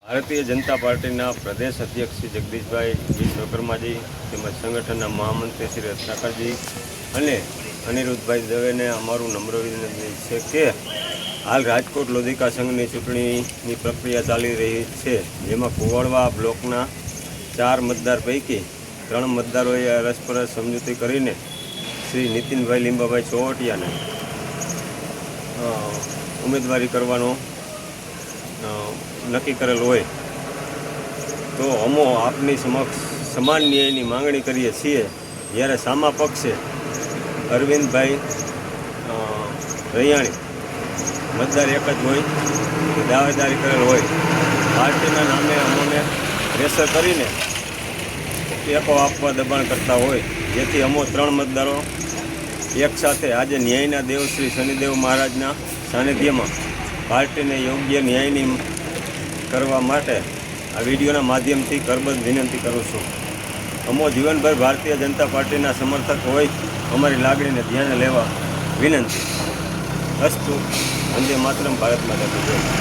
ભારતીય જનતા પાર્ટીના પ્રદેશ અધ્યક્ષ શ્રી જગદીશભાઈ વિશ્વકર્માજી તેમજ સંગઠનના મહામંત્રી શ્રી રત્નાકરજી અને અનિરુદ્ધભાઈ દવેને અમારું નમ્ર વિનંતી છે કે હાલ રાજકોટ લોધિકા સંઘની ચૂંટણીની પ્રક્રિયા ચાલી રહી છે, જેમાં કુવાડવા બ્લોકના 4 મતદાર પૈકી 3 મતદારોએ અરસપરસ સમજૂતી કરીને શ્રી નીતિનભાઈ લીંબાભાઈ ચોવટિયાને ઉમેદવારી કરવાનો નક્કી કરેલ હોય તો અમો આપની સમક્ષ સમાન ન્યાયની માંગણી કરીએ છીએ। જ્યારે સામા પક્ષે અરવિંદભાઈ રૈયાણી મતદાર એક જ હોય, દાવેદારી કરેલ હોય, પાર્ટીના નામે અમોને પ્રેશર કરીને ટેકો આપવા દબાણ કરતા હોય, જેથી અમો 3 મતદારો એક સાથે આજે ન્યાયના દેવ શ્રી શનિદેવ મહારાજના સાનિધ્યમાં પાર્ટીને યોગ્ય ન્યાયની કરવા માટે આ વિડીયોના માધ્યમથી કરબદ્ધ વિનંતી કરું છું। અમો જીવનભર ભારતીય જનતા પાર્ટીના સમર્થક હોય, અમારી લાગણીને ધ્યાને લેવા વિનંતી। અસ્તુ, વંદે માતરમ, ભારત માતા કી જય।